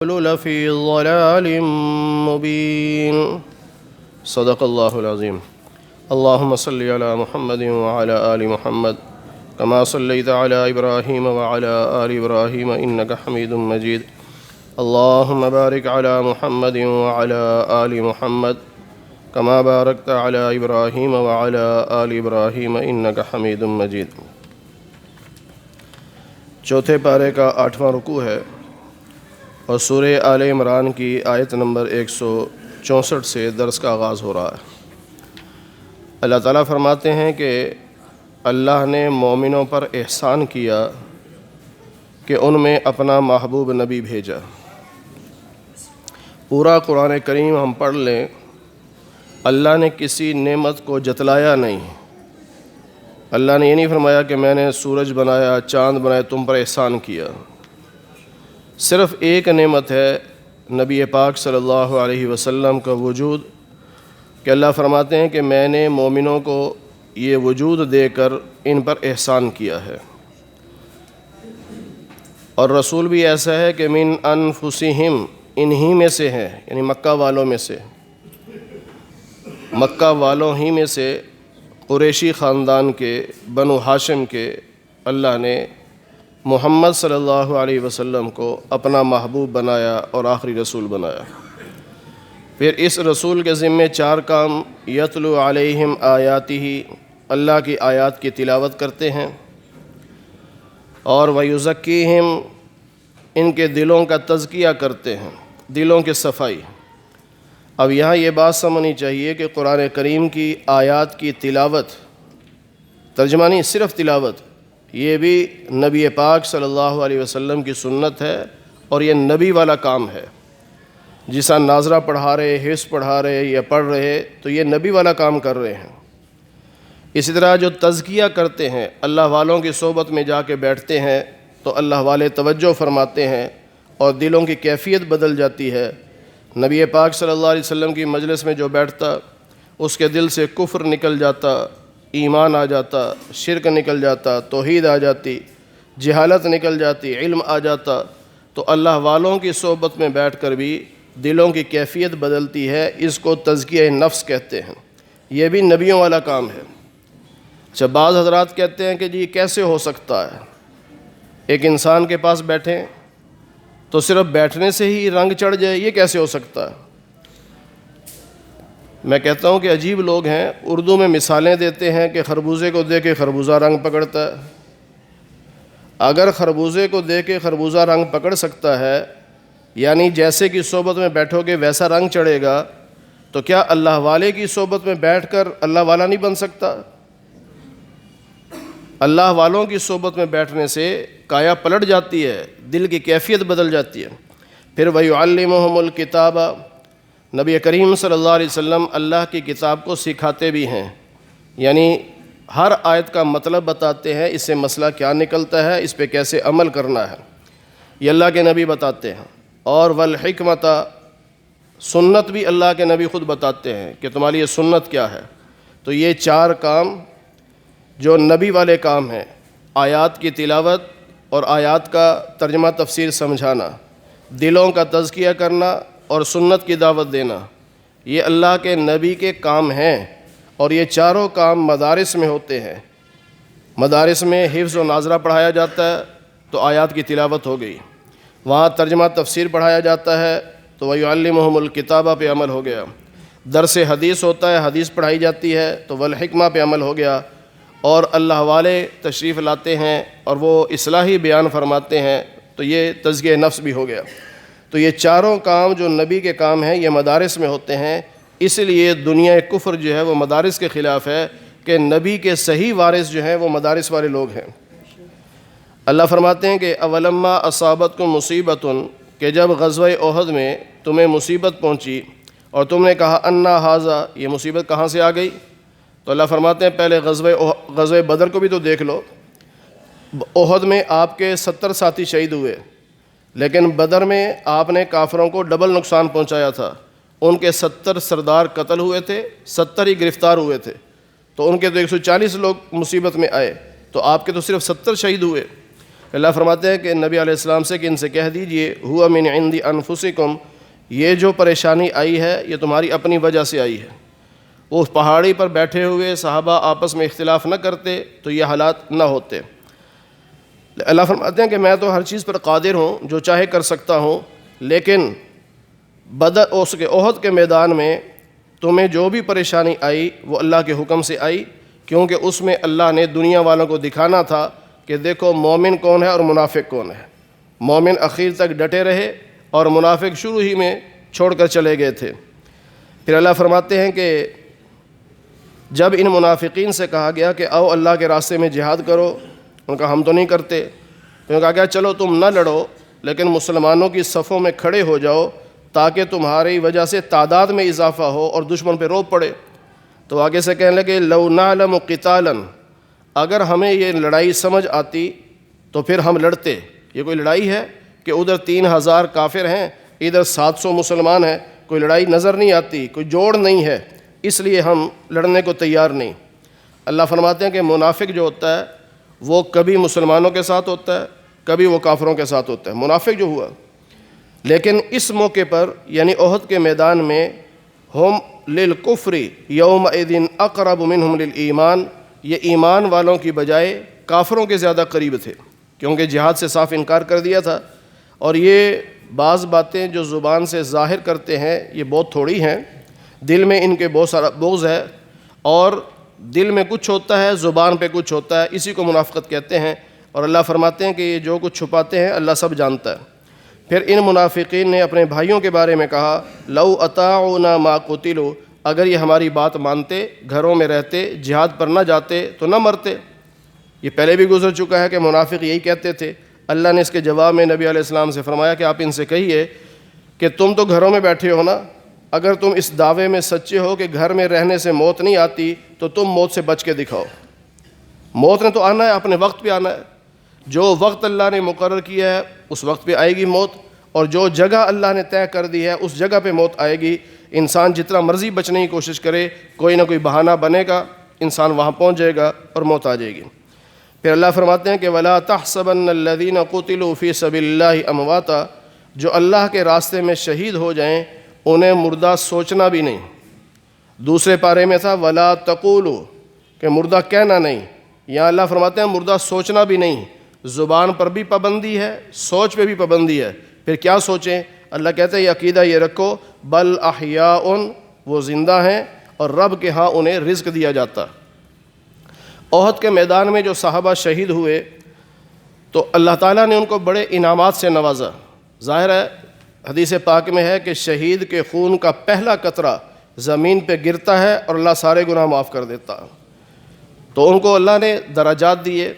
لفی ضلال مبین صدق اللہ العظیم اللہم صلی علی محمد وعلی آل محمد کما صلیت علی ابراہیم وعلی آل ابراہیم انک حمید مجید اللہم بارک علی محمد وعلی آل محمد کما بارکت علی ابراہیم وعلی آل ابراہیم انک حمید مجید۔ چوتھے پارے کا 8واں رکوع ہے اور سورہ آل عمران کی آیت نمبر 164 سے درس کا آغاز ہو رہا ہے۔ اللہ تعالیٰ فرماتے ہیں کہ اللہ نے مومنوں پر احسان کیا کہ ان میں اپنا محبوب نبی بھیجا۔ پورا قرآن کریم ہم پڑھ لیں، اللہ نے کسی نعمت کو جتلایا نہیں۔ اللہ نے یہ نہیں فرمایا کہ میں نے سورج بنایا، چاند بنایا، تم پر احسان کیا۔ صرف ایک نعمت ہے نبی پاک صلی اللہ علیہ وسلم کا وجود، کہ اللہ فرماتے ہیں کہ میں نے مومنوں کو یہ وجود دے کر ان پر احسان کیا ہے۔ اور رسول بھی ایسا ہے کہ من انفسہم، انہی میں سے ہیں، یعنی مکہ والوں میں سے، مکہ والوں ہی میں سے، قریشی خاندان کے، بنو ہاشم کے، اللہ نے محمد صلی اللہ علیہ وسلم کو اپنا محبوب بنایا اور آخری رسول بنایا۔ پھر اس رسول کے ذمے 4 کام، یتلو علیہم آیاتہ، اللہ کی آیات کی تلاوت کرتے ہیں، اور ویزکیہم، ان کے دلوں کا تزکیہ کرتے ہیں، دلوں کی صفائی۔ اب یہاں یہ بات سمجھنی چاہیے کہ قرآن کریم کی آیات کی تلاوت، ترجمہ نہیں، صرف تلاوت، یہ بھی نبی پاک صلی اللہ علیہ وسلم کی سنت ہے، اور یہ نبی والا کام ہے۔ جیسا ناظرہ پڑھا رہے، حفظ پڑھا رہے یا پڑھ رہے، تو یہ نبی والا کام کر رہے ہیں۔ اسی طرح جو تزکیہ کرتے ہیں، اللہ والوں کی صحبت میں جا کے بیٹھتے ہیں تو اللہ والے توجہ فرماتے ہیں اور دلوں کی کیفیت بدل جاتی ہے۔ نبی پاک صلی اللہ علیہ وسلم کی مجلس میں جو بیٹھتا، اس کے دل سے کفر نکل جاتا، ایمان آ جاتا، شرک نکل جاتا، توحید آ جاتی، جہالت نکل جاتی، علم آ جاتا۔ تو اللہ والوں کی صحبت میں بیٹھ کر بھی دلوں کی کیفیت بدلتی ہے، اس کو تزکیہ نفس کہتے ہیں۔ یہ بھی نبیوں والا کام ہے۔ اچھا، بعض حضرات کہتے ہیں کہ جی کیسے ہو سکتا ہے، ایک انسان کے پاس بیٹھیں تو صرف بیٹھنے سے ہی رنگ چڑھ جائے، یہ کیسے ہو سکتا ہے؟ میں کہتا ہوں کہ عجیب لوگ ہیں، اردو میں مثالیں دیتے ہیں کہ خربوزے کو دے کے خربوزہ رنگ پکڑتا ہے۔ اگر خربوزے کو دے کے خربوزہ رنگ پکڑ سکتا ہے، یعنی جیسے کی صحبت میں بیٹھو گے ویسا رنگ چڑھے گا، تو کیا اللہ والے کی صحبت میں بیٹھ کر اللہ والا نہیں بن سکتا؟ اللہ والوں کی صحبت میں بیٹھنے سے کایا پلٹ جاتی ہے، دل کی کیفیت بدل جاتی ہے۔ پھر وَيُعَلِّمُهُمُ الْكِتَابَ، نبی کریم صلی اللہ علیہ وسلم اللہ کی کتاب کو سکھاتے بھی ہیں، یعنی ہر آیت کا مطلب بتاتے ہیں، اس سے مسئلہ کیا نکلتا ہے، اس پہ کیسے عمل کرنا ہے، یہ اللہ کے نبی بتاتے ہیں۔ اور والحکمت، سنت بھی اللہ کے نبی خود بتاتے ہیں کہ تمہاری یہ سنت کیا ہے۔ تو یہ 4 کام جو نبی والے کام ہیں، آیات کی تلاوت اور آیات کا ترجمہ تفسیر سمجھانا، دلوں کا تزکیہ کرنا اور سنت کی دعوت دینا، یہ اللہ کے نبی کے کام ہیں۔ اور یہ 4 کام مدارس میں ہوتے ہیں۔ مدارس میں حفظ و ناظرہ پڑھایا جاتا ہے تو آیات کی تلاوت ہو گئی، وہاں ترجمہ تفسیر پڑھایا جاتا ہے تو وَيُعَلِّمُهُمُ الْكِتَابَ پہ عمل ہو گیا، درس حدیث ہوتا ہے، حدیث پڑھائی جاتی ہے تو والحکمہ پہ عمل ہو گیا، اور اللہ والے تشریف لاتے ہیں اور وہ اصلاحی بیان فرماتے ہیں تو یہ تزکیہ نفس بھی ہو گیا۔ تو یہ 4 کام جو نبی کے کام ہیں، یہ مدارس میں ہوتے ہیں۔ اس لیے دنیا کفر جو ہے وہ مدارس کے خلاف ہے، کہ نبی کے صحیح وارث جو ہیں وہ مدارس والے لوگ ہیں۔ اللہ فرماتے ہیں کہ اولما اصابتکم مصیبۃ، کہ جب غزوہ احد میں تمہیں مصیبت پہنچی اور تم نے کہا انا ھذا، یہ مصیبت کہاں سے آ گئی؟ تو اللہ فرماتے ہیں پہلے غزوہ بدر کو بھی تو دیکھ لو۔ احد میں آپ کے 70 ساتھی شہید ہوئے، لیکن بدر میں آپ نے کافروں کو ڈبل نقصان پہنچایا تھا۔ ان کے 70 سردار قتل ہوئے تھے، 70 ہی گرفتار ہوئے تھے، تو ان کے تو 140 لوگ مصیبت میں آئے، تو آپ کے تو صرف 70 شہید ہوئے۔ اللہ فرماتے ہیں کہ نبی علیہ السلام سے کہ ان سے کہہ دیجئے ہوا من عند انفسکم، یہ جو پریشانی آئی ہے یہ تمہاری اپنی وجہ سے آئی ہے۔ وہ اس پہاڑی پر بیٹھے ہوئے صحابہ آپس میں اختلاف نہ کرتے تو یہ حالات نہ ہوتے۔ اللہ فرماتے ہیں کہ میں تو ہر چیز پر قادر ہوں، جو چاہے کر سکتا ہوں، لیکن اس کے احد کے میدان میں تمہیں جو بھی پریشانی آئی وہ اللہ کے حکم سے آئی، کیونکہ اس میں اللہ نے دنیا والوں کو دکھانا تھا کہ دیکھو مومن کون ہے اور منافق کون ہے۔ مومن اخیر تک ڈٹے رہے اور منافق شروع ہی میں چھوڑ کر چلے گئے تھے۔ پھر اللہ فرماتے ہیں کہ جب ان منافقین سے کہا گیا کہ آؤ اللہ کے راستے میں جہاد کرو، ان کا ہم تو نہیں کرتے، تو انہوں نے کہا گیا چلو تم نہ لڑو لیکن مسلمانوں کی صفوں میں کھڑے ہو جاؤ تاکہ تمہاری وجہ سے تعداد میں اضافہ ہو اور دشمن پہ روب پڑے۔ تو آگے سے کہنے لگے لو نعلم قتالا، اگر ہمیں یہ لڑائی سمجھ آتی تو پھر ہم لڑتے۔ یہ کوئی لڑائی ہے کہ ادھر 3000 کافر ہیں ادھر 700 مسلمان ہیں، کوئی لڑائی نظر نہیں آتی، کوئی جوڑ نہیں ہے، اس لیے ہم لڑنے کو تیار نہیں۔ اللہ فرماتے ہیں کہ منافق جو ہوتا ہے وہ کبھی مسلمانوں کے ساتھ ہوتا ہے، کبھی وہ کافروں کے ساتھ ہوتا ہے، منافق جو ہوا۔ لیکن اس موقع پر یعنی احد کے میدان میں ہم للکفر یومئذ اقرب منہم للایمان، یہ ایمان والوں کی بجائے کافروں کے زیادہ قریب تھے، کیونکہ جہاد سے صاف انکار کر دیا تھا۔ اور یہ بعض باتیں جو زبان سے ظاہر کرتے ہیں یہ بہت تھوڑی ہیں، دل میں ان کے بہت سارا بغض ہے، اور دل میں کچھ ہوتا ہے زبان پہ کچھ ہوتا ہے، اسی کو منافقت کہتے ہیں۔ اور اللہ فرماتے ہیں کہ یہ جو کچھ چھپاتے ہیں اللہ سب جانتا ہے۔ پھر ان منافقین نے اپنے بھائیوں کے بارے میں کہا لو اطاعونا ما قتلوا، اگر یہ ہماری بات مانتے، گھروں میں رہتے، جہاد پر نہ جاتے تو نہ مرتے۔ یہ پہلے بھی گزر چکا ہے کہ منافق یہی کہتے تھے۔ اللہ نے اس کے جواب میں نبی علیہ السلام سے فرمایا کہ آپ ان سے کہیے کہ تم تو گھروں میں بیٹھے ہو نا، اگر تم اس دعوے میں سچے ہو کہ گھر میں رہنے سے موت نہیں آتی تو تم موت سے بچ کے دکھاؤ۔ موت نے تو آنا ہے، اپنے وقت پہ آنا ہے، جو وقت اللہ نے مقرر کیا ہے اس وقت پہ آئے گی موت، اور جو جگہ اللہ نے طے کر دی ہے اس جگہ پہ موت آئے گی۔ انسان جتنا مرضی بچنے کی کوشش کرے کوئی نہ کوئی بہانہ بنے گا، انسان وہاں پہنچ جائے گا اور موت آ جائے گی۔ پھر اللہ فرماتے ہیں کہ وَلَا تَحْسَبَنَّ الَّذِينَ قُتِلُوا فِي سَبِيلِ اللَّهِ أَمْوَاتًا، جو اللہ کے راستے میں شہید ہو جائیں انہیں مردہ سوچنا بھی نہیں۔ دوسرے پارے میں تھا وَلَا تَقُولُوا، کہ مردہ کہنا نہیں، یہاں اللہ فرماتے ہیں مردہ سوچنا بھی نہیں۔ زبان پر بھی پابندی ہے، سوچ پہ بھی پابندی ہے۔ پھر کیا سوچیں؟ اللہ کہتے ہیں یہ عقیدہ یہ رکھو بل احیاء، وہ زندہ ہیں اور رب کے ہاں انہیں رزق دیا جاتا۔ احد کے میدان میں جو صحابہ شہید ہوئے تو اللہ تعالیٰ نے ان کو بڑے انعامات سے نوازا۔ ظاہر ہے حدیث پاک میں ہے کہ شہید کے خون کا پہلا قطرہ زمین پہ گرتا ہے اور اللہ سارے گناہ معاف کر دیتا۔ تو ان کو اللہ نے درجات دیے،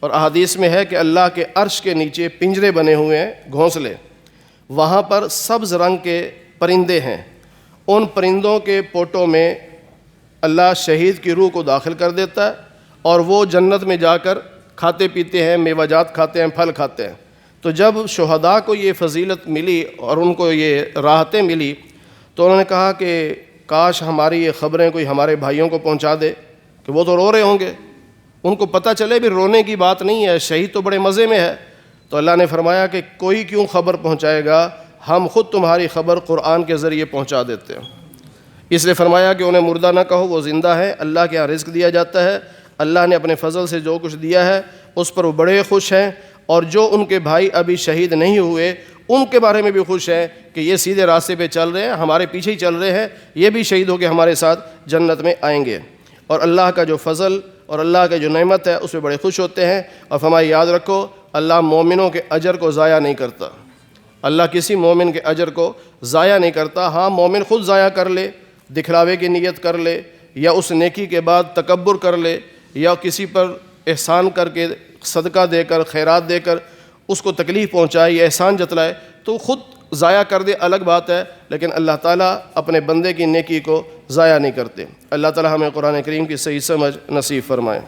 اور احادیث میں ہے کہ اللہ کے عرش کے نیچے پنجرے بنے ہوئے ہیں، گھونسلے، وہاں پر سبز رنگ کے پرندے ہیں۔ ان پرندوں کے پوٹوں میں اللہ شہید کی روح کو داخل کر دیتا ہے اور وہ جنت میں جا کر کھاتے پیتے ہیں، میوہ جات کھاتے ہیں، پھل کھاتے ہیں۔ تو جب شہداء کو یہ فضیلت ملی اور ان کو یہ راحتیں ملی تو انہوں نے کہا کہ کاش ہماری یہ خبریں کوئی ہمارے بھائیوں کو پہنچا دے کہ وہ تو رو رہے ہوں گے، ان کو پتہ چلے بھی رونے کی بات نہیں ہے، شہید تو بڑے مزے میں ہے۔ تو اللہ نے فرمایا کہ کوئی کیوں خبر پہنچائے گا، ہم خود تمہاری خبر قرآن کے ذریعے پہنچا دیتے ہیں۔ اس لیے فرمایا کہ انہیں مردہ نہ کہو، وہ زندہ ہے، اللہ کے یہاں رزق دیا جاتا ہے، اللہ نے اپنے فضل سے جو کچھ دیا ہے اس پر وہ بڑے خوش ہیں، اور جو ان کے بھائی ابھی شہید نہیں ہوئے ان کے بارے میں بھی خوش ہیں کہ یہ سیدھے راستے پہ چل رہے ہیں، ہمارے پیچھے ہی چل رہے ہیں، یہ بھی شہید ہو کے ہمارے ساتھ جنت میں آئیں گے۔ اور اللہ کا جو فضل اور اللہ کا جو نعمت ہے اس پہ بڑے خوش ہوتے ہیں۔ اور فرمایا یاد رکھو اللہ مومنوں کے اجر کو ضائع نہیں کرتا، اللہ کسی مومن کے اجر کو ضائع نہیں کرتا۔ ہاں مومن خود ضائع کر لے، دکھلاوے کی نیت کر لے، یا اس نیکی کے بعد تکبر کر لے، یا کسی پر احسان کر کے صدقہ دے کر خیرات دے کر اس کو تکلیف پہنچائے یا احسان جتلائے تو خود ضائع کر دے، الگ بات ہے، لیکن اللہ تعالیٰ اپنے بندے کی نیکی کو ضائع نہیں کرتے۔ اللہ تعالیٰ ہمیں قرآن کریم کی صحیح سمجھ نصیب فرمائے۔